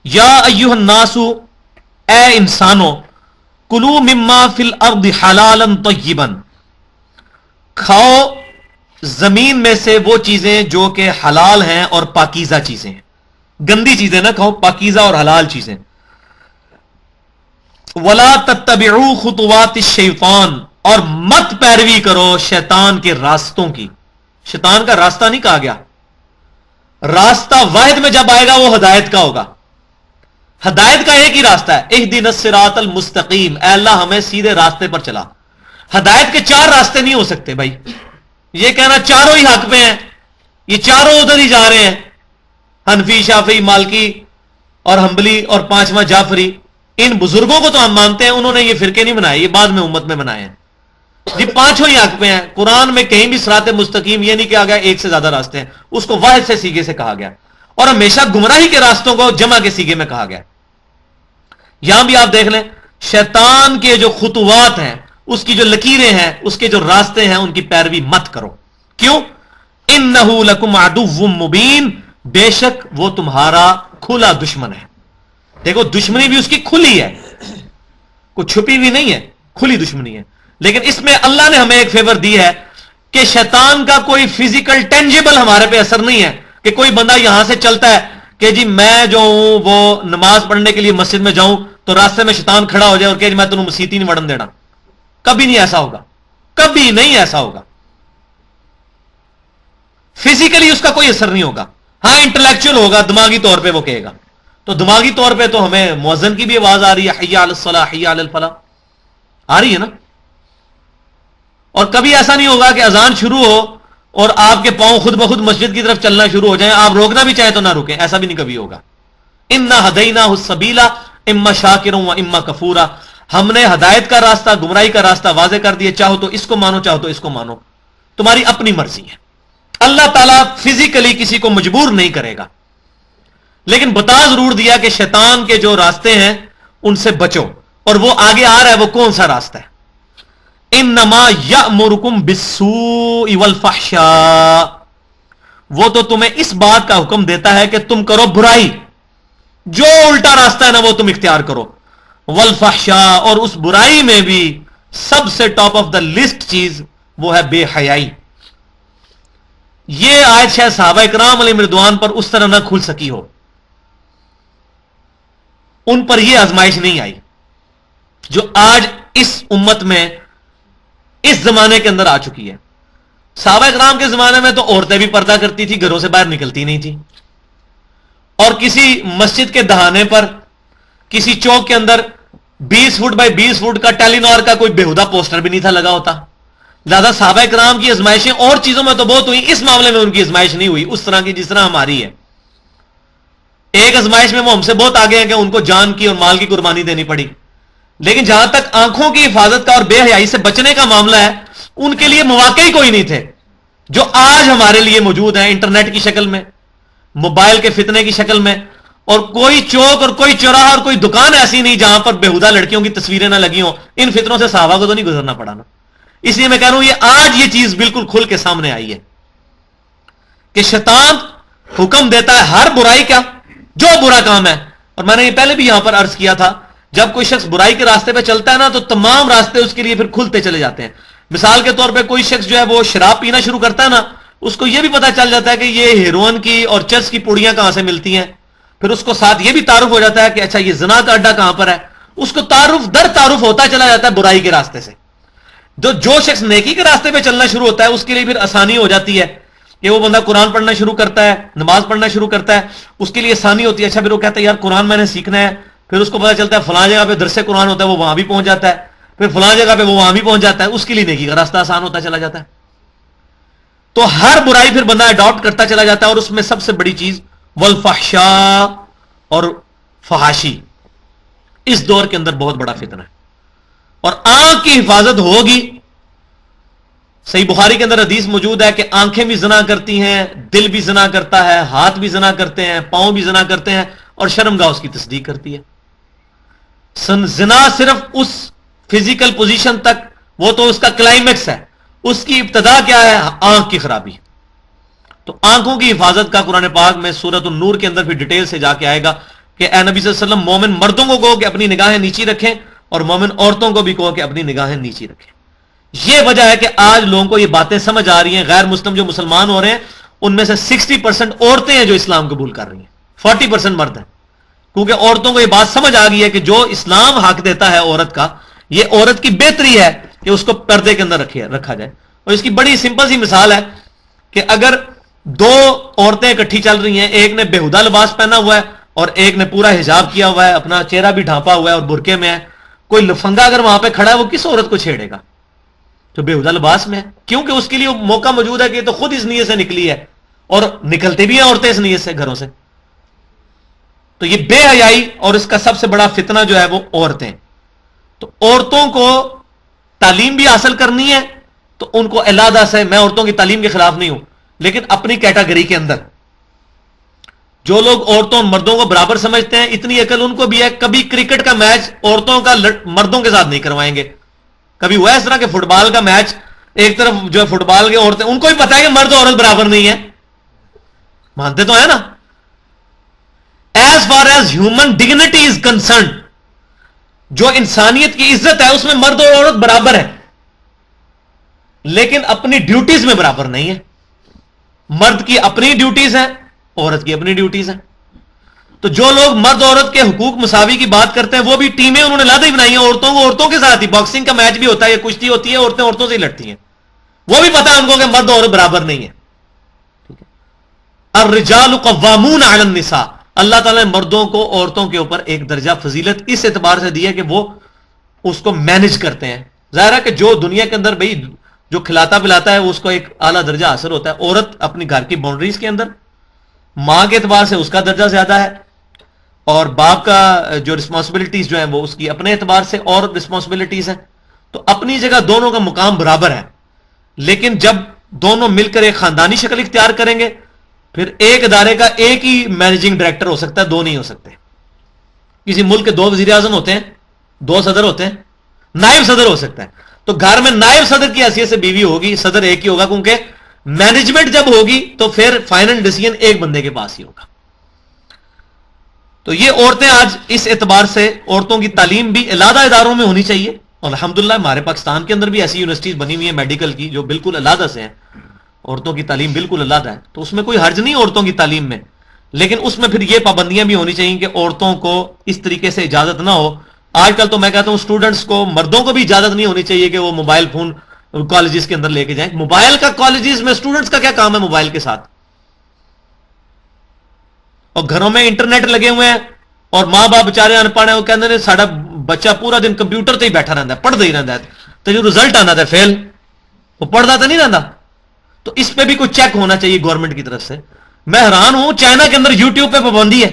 یا ایھا الناس، اے انسانوں، کلوا مما فی الارض حلالا طیبا، کھاؤ زمین میں سے وہ چیزیں جو کہ حلال ہیں اور پاکیزہ چیزیں ہیں، گندی چیزیں نہ کھاؤ، پاکیزہ اور حلال چیزیں. ولا تتبعوا خطوات الشیطان، اور مت پیروی کرو شیطان کے راستوں کی. شیطان کا راستہ نہیں کہا گیا، راستہ واحد میں جب آئے گا وہ ہدایت کا ہوگا. ہدایت کا ایک ہی راستہ ہے، اہدنا الصراط المستقیم، اے اللہ ہمیں سیدھے راستے پر چلا. ہدایت کے چار راستے نہیں ہو سکتے بھائی. یہ کہنا چاروں ہی حق پہ ہیں، یہ چاروں ادھر ہی جا رہے ہیں، حنفی، شافعی، مالکی اور حنبلی اور پانچواں جعفری. ان بزرگوں کو تو ہم مانتے ہیں، انہوں نے یہ فرقے نہیں بنائے، یہ بعد میں امت میں بنائے ہیں. یہ پانچوں ہی حق پہ ہیں. قرآن میں کہیں بھی صراط مستقیم یہ نہیں کہا گیا ایک سے زیادہ راستے ہیں، اس کو واحد سے سیگے سے کہا گیا، اور ہمیشہ گمراہی کے راستوں کو جمع کے سیگے میں کہا گیا. یہاں بھی آپ دیکھ لیں، شیطان کے جو خطوات ہیں، اس کی جو لکیریں ہیں، اس کے جو راستے ہیں، ان کی پیروی مت کرو. کیوں؟ انہ لکم عدو مبین، بے شک وہ تمہارا کھلا دشمن ہے. دیکھو دشمنی بھی اس کی کھلی ہے، کوئی چھپی ہوئی نہیں ہے، کھلی دشمنی ہے. لیکن اس میں اللہ نے ہمیں ایک فیور دی ہے کہ شیطان کا کوئی فزیکل ٹینجیبل ہمارے پہ اثر نہیں ہے، کہ کوئی بندہ یہاں سے چلتا ہے کہ جی میں جو ہوں وہ نماز پڑھنے کے لیے مسجد میں جاؤں تو راستے میں شیطان کھڑا ہو جائے اور کہ میں تمہیں مسیت ہی نہیں وڑن دینا. کبھی نہیں ایسا ہوگا، کبھی نہیں ایسا ہوگا. فزیکلی اس کا کوئی اثر نہیں ہوگا. ہاں انٹلیکچوئل ہوگا، دماغی طور پہ وہ کہے گا. تو دماغی طور پہ تو ہمیں مؤذن کی بھی آواز آ رہی ہے، حی علی الصلاح حی علی الفلاح، آ رہی ہے نا. اور کبھی ایسا نہیں ہوگا کہ اذان شروع ہو اور آپ کے پاؤں خود بخود مسجد کی طرف چلنا شروع ہو جائیں، آپ روکنا بھی چاہیں تو نہ روکیں. ایسا بھی نہیں کبھی ہوگا. انا ہدیناہ السبیل اما شاکرا و اما کفورا، ہم نے ہدایت کا راستہ، گمراہی کا راستہ واضح کر دیا، چاہو تو اس کو مانو چاہو تو اس کو مانو، تمہاری اپنی مرضی ہے. اللہ تعالیٰ فزیکلی کسی کو مجبور نہیں کرے گا، لیکن بتا ضرور دیا کہ شیطان کے جو راستے ہیں ان سے بچو. اور وہ آگے آ رہا ہے، وہ کون سا راستہ ہے؟ انما یأمرکم بالسوء والفحشاء، وہ تو تمہیں اس بات کا حکم دیتا ہے کہ تم کرو برائی، جو الٹا راستہ ہے نا وہ تم اختیار کرو. والفحشاء، اور اس برائی میں بھی سب سے ٹاپ آف دا لسٹ چیز وہ ہے بے حیائی. یہ آیت شاید صحابہ کرام علیہ رضوان پر اس طرح نہ کھل سکی ہو، ان پر یہ آزمائش نہیں آئی جو آج اس امت میں اس زمانے کے اندر آ چکی ہے. صحابہ کرام کے زمانے میں تو عورتیں بھی پردہ کرتی تھی، گھروں سے باہر نکلتی نہیں تھی، اور کسی مسجد کے دہانے پر کسی چوک کے اندر 20 فٹ بائی 20 فٹ کا ٹیلی نار کا کوئی بےہودہ پوسٹر بھی نہیں تھا لگا ہوتا. لہذا صحابہ کرام کی ازمائشیں اور چیزوں میں تو بہت ہوئی، اس معاملے میں ان کی ازمائش نہیں ہوئی اس طرح کی جس طرح ہماری ہے. ایک ازمائش میں وہ ہم سے بہت آگے ہیں کہ ان کو جان کی اور مال کی قربانی دینی پڑی. لیکن جہاں تک آنکھوں کی حفاظت کا اور بے حیائی سے بچنے کا معاملہ ہے، ان کے لیے مواقع ہی کوئی نہیں تھے جو آج ہمارے لیے موجود ہیں، انٹرنیٹ کی شکل میں، موبائل کے فتنے کی شکل میں. اور کوئی چوک اور کوئی چوراہا اور کوئی دکان ایسی نہیں جہاں پر بےہودہ لڑکیوں کی تصویریں نہ لگی ہوں. ان فتنوں سے صحابہ کو تو نہیں گزرنا پڑا نا. اس لیے میں کہہ رہا ہوں یہ آج یہ چیز بالکل کھل کے سامنے آئی ہے کہ شیطان حکم دیتا ہے ہر برائی کا، جو برا کام ہے. اور میں نے یہ پہلے بھی یہاں پر عرض کیا تھا، جب کوئی شخص برائی کے راستے پہ چلتا ہے نا تو تمام راستے اس کے لیے پھر کھلتے چلے جاتے ہیں. مثال کے طور پہ کوئی شخص جو ہے وہ شراب پینا شروع کرتا ہے نا، اس کو یہ بھی پتا چل جاتا ہے کہ یہ ہیروئن کی اور چرس کی پوڑیاں کہاں سے ملتی ہیں. پھر اس کو ساتھ یہ بھی تعارف ہو جاتا ہے کہ اچھا یہ زنا کا اڈا کہاں پر ہے. اس کو تعارف در تعارف ہوتا چلا جاتا ہے برائی کے راستے سے. جو شخص نیکی کے راستے پہ چلنا شروع ہوتا ہے اس کے لیے پھر آسانی ہو جاتی ہے کہ وہ بندہ قرآن پڑھنا شروع کرتا ہے، نماز پڑھنا شروع کرتا ہے، اس کے لیے آسانی ہوتی ہے. اچھا پھر وہ کہتا ہے یار قرآن میں نے سیکھنا ہے، پھر اس کو پتا چلتا ہے فلاں جگہ پہ درس قرآن ہوتا ہے، وہ وہاں بھی پہنچ جاتا ہے، پھر فلاں جگہ پہ وہ وہاں بھی پہنچ جاتا ہے، اس کے لیے نیکی کا راستہ آسان ہوتا چلا جاتا ہے. تو ہر برائی پھر بندہ اڈاپٹ کرتا چلا جاتا ہے. اور اس میں سب سے بڑی چیز والفحشاء اور فحاشی اس دور کے اندر بہت بڑا فتنہ ہے. اور آنکھ کی حفاظت ہوگی. صحیح بخاری کے اندر حدیث موجود ہے کہ آنکھیں بھی زنا کرتی ہیں، دل بھی زنا کرتا ہے، ہاتھ بھی زنا کرتے ہیں، پاؤں بھی زنا کرتے ہیں، اور شرمگاہ اس کی تصدیق کرتی ہے. زنا صرف اس فزیکل پوزیشن تک، وہ تو اس کا کلائمیکس ہے. اس کی ابتدا کیا ہے؟ آنکھ کی خرابی. تو آنکھوں کی حفاظت کا قرآن پاک میں سورۃ النور کے اندر بھی ڈیٹیل سے جا کے آئے گا کہ اے نبی صلی اللہ علیہ وسلم مومن مردوں کو کہو کہ اپنی نگاہیں نیچی رکھیں اور مومن عورتوں کو بھی کہو کہ اپنی نگاہیں نیچی رکھیں. یہ وجہ ہے کہ آج لوگوں کو یہ باتیں سمجھ آ رہی ہیں. غیر مسلم جو مسلمان ہو رہے ہیں ان میں سے 60% عورتیں ہیں جو اسلام قبول کر رہی ہیں, 40% مرد ہیں, کیونکہ عورتوں کو یہ بات سمجھ آ گئی ہے کہ جو اسلام حق دیتا ہے عورت کا, یہ عورت کی بہتری ہے کہ اس کو پردے کے اندر رکھا جائے. اور اس کی بڑی سمپل سی مثال ہے کہ اگر دو عورتیں اکٹھی چل رہی ہیں, ایک نے بےہودہ لباس پہنا ہوا ہے اور ایک نے پورا حجاب کیا ہوا ہے, اپنا چہرہ بھی ڈھانپا ہوا ہے اور برقعے میں ہے, کوئی لفنگا اگر وہاں پہ کھڑا ہے وہ کس عورت کو چھیڑے گا؟ جو بےہودہ لباس میں ہے, کیونکہ اس کے لیے موقع موجود ہے کہ یہ تو خود اس نیت سے نکلی ہے, اور نکلتے بھی ہیں عورتیں اس نیت سے گھروں سے. تو یہ بے حیائی اور اس کا سب سے بڑا فتنہ جو ہے وہ عورتیں. تو عورتوں کو تعلیم بھی حاصل کرنی ہے تو ان کو علیحدہ سے, میں عورتوں کی تعلیم کے خلاف نہیں ہوں, لیکن اپنی کیٹاگری کے اندر جو لوگ عورتوں اور مردوں کو برابر سمجھتے ہیں, اتنی عقل ان کو بھی ہے, کبھی کرکٹ کا میچ عورتوں کا مردوں کے ساتھ نہیں کروائیں گے. کبھی ہوا اس طرح کہ فٹ بال کا میچ ایک طرف جو ہے فٹ بال کے عورتیں, ان کو بھی پتا ہے کہ مرد اور عورت برابر نہیں ہے, مانتے تو ہیں نا. As far as human dignity is concerned, جو انسانیت کی عزت ہے اس میں مرد اور عورت برابر ہے, لیکن اپنی ڈیوٹیز میں برابر نہیں ہے. مرد کی اپنی ڈیوٹیز ہیں, عورت کی اپنی ڈیوٹیز ہیں. تو جو لوگ مرد عورت کے حقوق مساوی کی بات کرتے ہیں وہ بھی ٹیمیں انہوں نے علیحدہ ہی بنائی ہیں, عورتوں کو عورتوں کے ساتھ ہی, باکسنگ کا میچ بھی ہوتا ہے, کشتی ہوتی ہے, عورتیں عورتوں سے ہی لڑتی ہیں, وہ بھی پتا ہے ان کو کہ مرد عورت برابر نہیں ہے. ٹھیک ہے, الرجال قوامون علی النساء, اللہ تعالیٰ نے مردوں کو عورتوں کے اوپر ایک درجہ فضیلت اس اعتبار سے دی ہے کہ وہ اس کو مینج کرتے ہیں. ظاہر ہے کہ جو دنیا کے اندر بھائی جو کھلاتا پلاتا ہے اس کو ایک اعلیٰ درجہ حاصل ہوتا ہے. عورت اپنی گھر کی باؤنڈریز کے اندر ماں کے اعتبار سے اس کا درجہ زیادہ ہے, اور باپ کا جو رسپانسبلٹیز جو ہیں وہ اس کی اپنے اعتبار سے اور رسپانسبلٹیز ہیں. تو اپنی جگہ دونوں کا مقام برابر ہے, لیکن جب دونوں مل کر ایک خاندانی شکل اختیار کریں گے پھر ایک ادارے کا ایک ہی مینیجنگ ڈائریکٹر ہو سکتا ہے, دو نہیں ہو سکتے. کسی ملک کے 2 وزیر اعظم ہوتے ہیں, 2 صدر ہوتے ہیں, نائب صدر ہو سکتا ہے. تو گھر میں نائب صدر کی حیثیت سے بیوی ہوگی, صدر ایک ہی ہوگا, کیونکہ مینجمنٹ جب ہوگی تو پھر فائنل ڈیسیژن ایک بندے کے پاس ہی ہوگا. تو یہ عورتیں آج اس اعتبار سے عورتوں کی تعلیم بھی علیحدہ اداروں میں ہونی چاہیے, اور الحمدللہ ہمارے پاکستان کے اندر بھی ایسی یونیورسٹیز بنی ہوئی ہیں میڈیکل کی جو بالکل علیحدہ سے ہیں, عورتوں کی تعلیم بالکل علیحدہ ہے. تو اس میں کوئی حرج نہیں عورتوں کی تعلیم میں, لیکن اس میں پھر یہ پابندیاں بھی ہونی چاہیے کہ عورتوں کو اس طریقے سے اجازت نہ ہو. آج کل تو میں کہتا ہوں اسٹوڈنٹس کو, مردوں کو بھی اجازت نہیں ہونی چاہیے کہ وہ موبائل فون کالجز کے اندر لے کے جائیں. موبائل کا کالجز میں اسٹوڈنٹس کا کیا کام ہے موبائل کے ساتھ؟ اور گھروں میں انٹرنیٹ لگے ہوئے ہیں اور ماں باپ بےچارے ان پڑھ ہیں, وہ کہتے ہیں ساڈا بچہ پورا دن کمپیوٹر تے ہی بیٹھا رہتا ہے, پڑھتا ہی رہتا ہے, تو جو رزلٹ آنا تھا فیل, وہ پڑھتا تو نہیں رہتا. تو اس پہ بھی کوئی چیک ہونا چاہیے گورنمنٹ کی طرف سے. میں حیران ہوں, چائنا کے اندر یوٹیوب پہ پابندی ہے,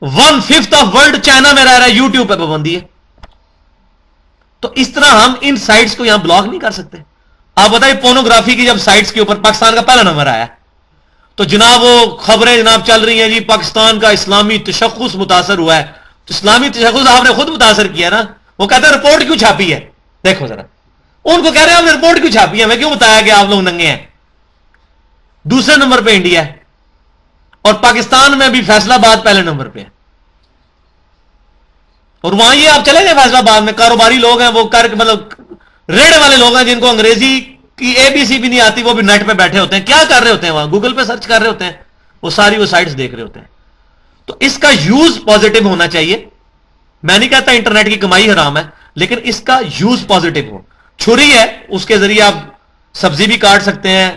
1/5 آف ورلڈ چائنا میں رہ رہا ہے, یوٹیوب پہ پابندی ہے. تو اس طرح ہم ان سائٹس کو یہاں بلاک نہیں کر سکتے. آپ بتائیے پورنوگرافی کی جب سائٹس کے اوپر پاکستان کا پہلا نمبر آیا تو جناب وہ خبریں جناب چل رہی ہیں جی پاکستان کا اسلامی تشخص متاثر ہوا ہے. تو اسلامی تشخص آپ نے خود متاثر کیا نا, وہ کہتے ہیں رپورٹ کیوں چھاپی ہے. دیکھو ذرا, ان کو کہہ رہے ہیں آپ نے رپورٹ کیوں چھاپی ہے, ہمیں کیوں بتایا کہ آپ لوگ ننگے ہیں. دوسرے نمبر پہ انڈیا ہے, اور پاکستان میں بھی فیصلہ آباد پہلے نمبر پہ ہے. اور وہاں یہ آپ چلے گئے فیصلہ آباد میں کاروباری لوگ ہیں, وہ مطلب ریڑھ والے لوگ ہیں جن کو انگریزی کی ABC بھی نہیں آتی, وہ بھی نیٹ پہ بیٹھے ہوتے ہیں. کیا کر رہے ہوتے ہیں وہاں؟ گوگل پہ سرچ کر رہے ہوتے ہیں, وہ ساری وہ سائٹس دیکھ رہے ہوتے ہیں. تو اس کا یوز پازیٹو ہونا چاہیے. میں نہیں کہتا انٹرنیٹ کی کمائی حرام ہے, لیکن اس کا یوز پازیٹو ہو. چھری ہے, اس کے ذریعے آپ سبزی بھی کاٹ سکتے ہیں,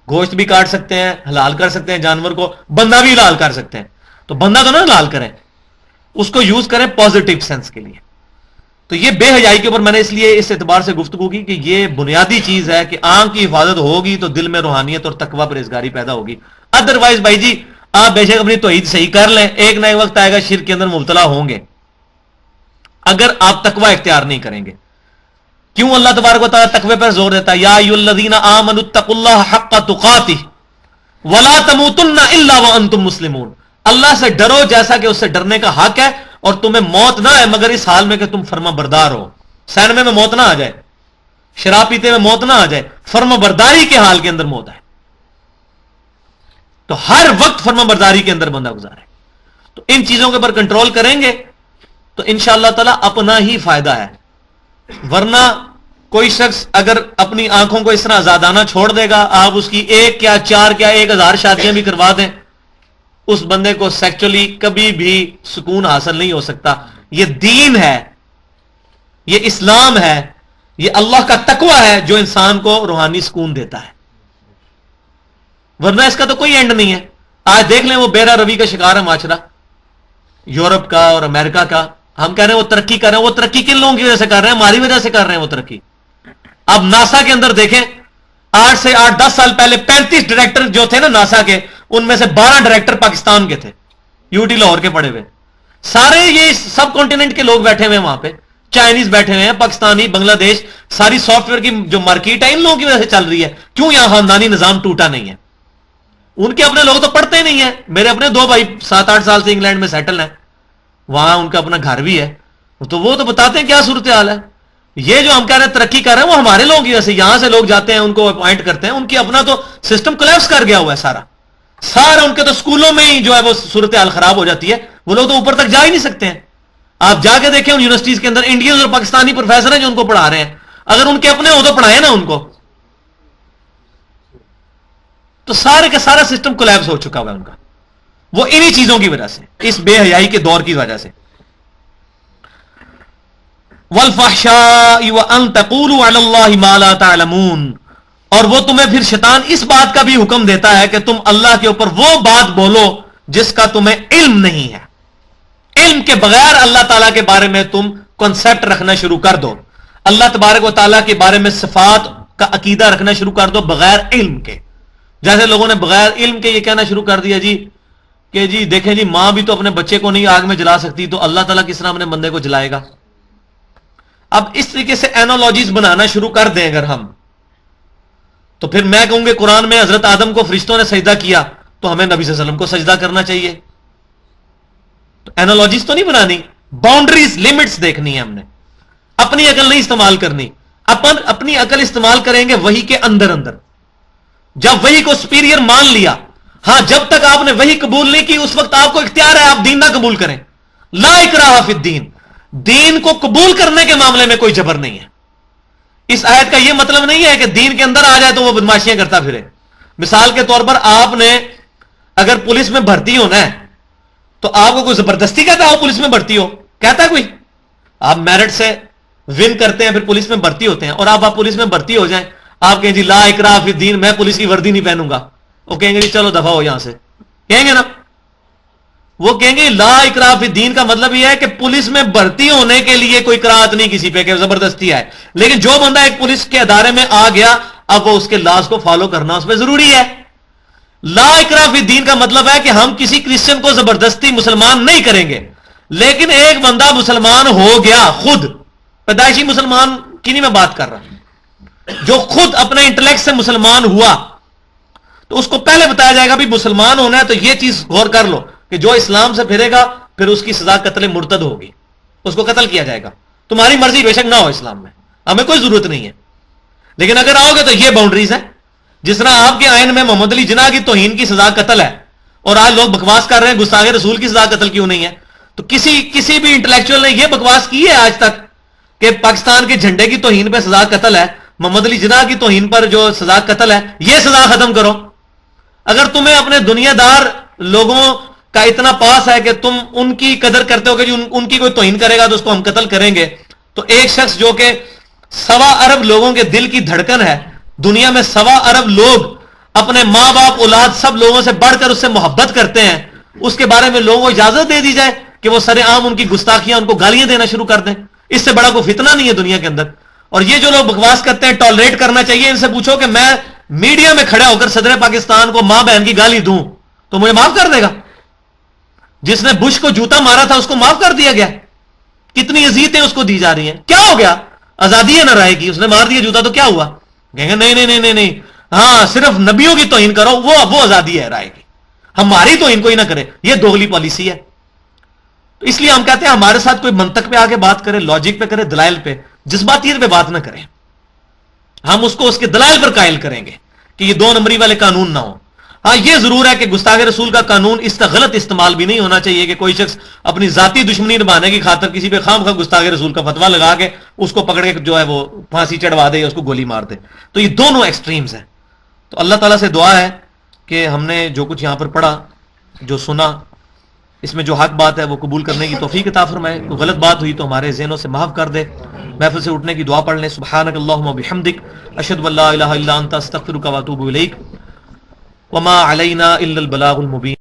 گوشت بھی کاٹ سکتے ہیں, حلال کر سکتے ہیں جانور کو, بندہ بھی حلال کر سکتے ہیں. تو بندہ تو نہ حلال کریں, اس کو یوز کریں پازیٹو سینس کے لیے. تو یہ بے حیائی کے اوپر میں نے اس لیے اس اعتبار سے گفتگو کی کہ یہ بنیادی چیز ہے کہ آنکھ کی حفاظت ہوگی تو دل میں روحانیت اور تقوی پرہیزگاری پیدا ہوگی. ادروائز بھائی جی آپ بے شک اپنی توحید صحیح کر لیں, ایک نہ ایک وقت آئے گا شرک کے اندر مبتلا ہوں گے اگر آپ تقوی اختیار نہیں کریں گے. کیوں اللہ تبارک و تعالیٰ تقوی پر زور دیتا ہے؟ یا ایھا الذین آمنوا اتقوا اللہ حق تقاتہ ولا تموتن الا وانتم مسلمون. اللہ سے ڈرو جیسا کہ اس سے ڈرنے کا حق ہے, اور تمہیں موت نہ ہے مگر اس حال میں کہ تم فرما بردار ہو. سینمے میں موت نہ آ جائے, شراب پیتے میں موت نہ آ جائے, فرما برداری کے حال کے اندر موت ہے. تو ہر وقت فرما برداری کے اندر بندہ گزارے. تو ان چیزوں کے اوپر کنٹرول کریں گے تو انشاءاللہ تعالی اپنا ہی فائدہ ہے. ورنہ کوئی شخص اگر اپنی آنکھوں کو اس طرح آزادانہ چھوڑ دے گا, آپ اس کی 1 کیا 4 کیا 1000 شادیاں بھی کروا دیں, اس بندے کو سیکچولی کبھی بھی سکون حاصل نہیں ہو سکتا. یہ دین ہے, یہ اسلام ہے, یہ اللہ کا تقوی ہے جو انسان کو روحانی سکون دیتا ہے. ورنہ اس کا تو کوئی اینڈ نہیں ہے. آج دیکھ لیں وہ بیرا روی کا شکار ہے معاشرہ یورپ کا اور امریکہ کا. ہم کہہ رہے ہیں وہ ترقی کر رہے ہیں, وہ ترقی کن لوگوں کی وجہ سے کر رہے ہیں؟ ہماری وجہ سے کر رہے ہیں وہ ترقی. اب ناسا کے اندر دیکھیں 8 سے 10 سال پہلے 35 ڈائریکٹر جو تھے نا ناسا کے, ان میں سے 12 ڈائریکٹر پاکستان کے تھے, یو ٹی لاہور کے پڑے ہوئے. سارے یہ سب کانٹیننٹ کے لوگ بیٹھے ہوئے ہیں وہاں پہ, چائنیز بیٹھے ہوئے ہیں, پاکستانی, بنگلہ دیش. ساری سافٹ ویئر کی جو مارکیٹ ہے ان لوگوں کی وجہ سے چل رہی ہے. کیوں؟ یہاں خاندانی نظام ٹوٹا نہیں ہے. ان کے اپنے لوگ تو پڑھتے نہیں ہیں. میرے اپنے 2 بھائی 7-8 سال سے انگلینڈ میں سیٹل ہیں, وہاں ان کا اپنا گھر بھی ہے, تو وہ تو بتاتے ہیں کیا صورتحال ہے. یہ جو ہم کہہ رہے ہیں ترقی کر رہے ہیں وہ ہمارے لوگوں کی وجہ سے. یہاں سے لوگ جاتے ہیں, ان کو اپوائنٹ کرتے ہیں, ان کی اپنا تو سسٹم کولیپس کر گیا ہوا ہے سارا ان کے تو اسکولوں میں ہی جو ہے وہ صورتحال خراب ہو جاتی ہے. وہ لوگ تو اوپر تک جا ہی نہیں سکتے ہیں. آپ جا کے دیکھیں ان یونیورسٹیز کے اندر انڈین اور پاکستانی پروفیسر ہیں جو ان کو پڑھا رہے ہیں. اگر ان کے اپنے ہو تو پڑھائیں نا ان کو. تو سارے کا سارا سسٹم کولیپس ہو چکا ہوا ہے ان کا, وہ انہی چیزوں کی وجہ سے, اس بے حیائی کے دور کی وجہ سے. والفحشاء وان تقولوا علی اللہ ما لا تعلمون. اور وہ تمہیں پھر شیطان اس بات کا بھی حکم دیتا ہے کہ تم اللہ کے اوپر وہ بات بولو جس کا تمہیں علم نہیں ہے. علم کے بغیر اللہ تعالیٰ کے بارے میں تم کنسپٹ رکھنا شروع کر دو. اللہ تبارک و تعالیٰ کے بارے میں صفات کا عقیدہ رکھنا شروع کر دو بغیر علم کے. جیسے لوگوں نے بغیر علم کے یہ کہنا شروع کر دیا کہ جی دیکھیں جی ماں بھی تو اپنے بچے کو نہیں آگ میں جلا سکتی, تو اللہ تعالیٰ کس طرح اپنے بندے کو جلائے گا. اب اس طریقے سے اینالوجیز بنانا شروع کر دیں اگر ہم, تو پھر میں کہوں گے قرآن میں حضرت آدم کو فرشتوں نے سجدہ کیا تو ہمیں نبی صلی اللہ علیہ وسلم کو سجدہ کرنا چاہیے. تو اینالوجیز تو نہیں بنانی, باؤنڈریز لمٹس دیکھنی ہے ہم نے. اپنی عقل نہیں استعمال کرنی. اپنی عقل استعمال کریں گے وحی کے اندر. جب وحی کو سپیریئر مان لیا, ہاں جب تک آپ نے وحی قبول نہیں کی اس وقت آپ کو اختیار ہے آپ دین نہ قبول کریں. لا اکراہ فی الدین, دین کو قبول کرنے کے معاملے میں کوئی جبر نہیں ہے. اس آیت کا یہ مطلب نہیں ہے کہ دین کے اندر آ جائے تو وہ بدماشیاں کرتا پھرے. مثال کے طور پر آپ نے اگر پولیس میں بھرتی ہونا ہے تو آپ کو کوئی زبردستی کہتا ہے پولیس میں بھرتی ہو, کہتا ہے کوئی؟ آپ میرٹ سے ون کرتے ہیں پھر پولیس میں بھرتی ہوتے ہیں, اور آپ پولیس میں بھرتی ہو جائیں, آپ کہیں جی لا اکراہ فی الدین, میں پولیس کی وردی نہیں پہنوں گا, وہ کہیں گے جی چلو دفعہ ہو یہاں سے, کہیں گے نا. وہ کہیں گے لا اکراہ فی الدین کا مطلب یہ ہے کہ پولیس میں بھرتی ہونے کے لیے کوئی کراہت نہیں کسی پہ کہ زبردستی ہے. لیکن جو بندہ ایک پولیس کے ادارے میں آ گیا اب وہ اس کے لاز کو فالو کرنا اس پہ ضروری ہے. لا اکراہ فی الدین کا مطلب ہے کہ ہم کسی کرسچن کو زبردستی مسلمان نہیں کریں گے. لیکن ایک بندہ مسلمان ہو گیا, خود پیدائشی مسلمان کی نہیں میں بات کر رہا, جو خود اپنے انٹلیکٹ سے مسلمان ہوا, تو اس کو پہلے بتایا جائے گا بھی مسلمان ہونا ہے تو یہ چیز غور کر لو کہ جو اسلام سے پھرے گا پھر اس کی سزا قتل مرتد ہوگی, اس کو قتل کیا جائے گا. تمہاری مرضی بے شک نہ ہو اسلام میں, ہمیں کوئی ضرورت نہیں ہے, لیکن اگر آؤ گے تو یہ باؤنڈریز ہیں. جس طرح آپ کے آئین میں محمد علی جناح کی توہین کی سزا قتل ہے, اور آج لوگ بکواس کر رہے ہیں گستاخ رسول کی سزا قتل کیوں نہیں ہے. تو کسی بھی انٹلیکچوئل نے یہ بکواس کی ہے آج تک کہ پاکستان کے جھنڈے کی توہین پہ سزا قتل ہے, محمد علی جناح کی توہین پر جو سزا قتل ہے یہ سزا ختم کرو. اگر تمہیں اپنے دنیا دار لوگوں کا اتنا پاس ہے کہ تم ان کی قدر کرتے ہو کہ ان کی کوئی توہین کرے گا تو اس کو ہم قتل کریں گے, تو ایک شخص جو کہ 1.25 ارب لوگوں کے دل کی دھڑکن ہے, دنیا میں 1.25 ارب لوگ اپنے ماں باپ اولاد سب لوگوں سے بڑھ کر اس سے محبت کرتے ہیں, اس کے بارے میں لوگوں کو اجازت دے دی جائے کہ وہ سر عام ان کی گستاخیاں ان کو گالیاں دینا شروع کر دیں. اس سے بڑا کوئی فتنہ نہیں ہے دنیا کے اندر. اور یہ جو لوگ بکواس کرتے ہیں ٹالریٹ کرنا چاہیے, ان سے پوچھو کہ میں میڈیا میں کھڑا ہو کر صدر پاکستان کو ماں بہن کی گالی دوں تو مجھے معاف کر دے گا؟ جس نے بش کو جوتا مارا تھا اس کو معاف کر دیا گیا, کتنی اذیتیں اس کو دی جا رہی ہیں. کیا ہو گیا؟ آزادی ہے نہ رائے کی, اس نے مار دیا جوتا تو کیا ہوا؟ کہیں گے نہیں, ہاں صرف نبیوں کی توہین کرو وہ آزادی ہے رائے کی, ہماری توہین کوئی نہ کرے, یہ دوغلی پالیسی ہے. تو اس لیے ہم کہتے ہیں ہمارے ساتھ کوئی منطق پہ آ کے بات کرے, لاجک پہ کرے, دلائل پہ, جذباتیت پہ بات نہ کریں. ہم اس کو اس کے دلائل پر قائل کریں گے کہ یہ 2 نمبری والے قانون نہ ہو. ہاں یہ ضرور ہے کہ گستاخ رسول کا قانون اس کا غلط استعمال بھی نہیں ہونا چاہیے کہ کوئی شخص اپنی ذاتی دشمنی نبھانے کی خاطر کسی پہ خام خواہ گستاخ رسول کا فتویٰ لگا کے اس کو پکڑ کے جو ہے وہ پھانسی چڑھوا دے یا اس کو گولی مار دے. تو یہ دونوں ایکسٹریمز ہیں. تو اللہ تعالیٰ سے دعا ہے کہ ہم نے جو کچھ یہاں پر پڑھا، جو سنا، اس میں جو حق بات ہے وہ قبول کرنے کی توفیق عطا فرمائے. کوئی غلط بات ہوئی تو ہمارے ذہنوں سے معاف کر دے. محفل سے اٹھنے کی دعا پڑھ لیں. سبحانک اللہم و بحمدک، اشہد ان لا الہ الا انت، استغفرک و اتوب الیک. وما علینا الا البلاغ المبین.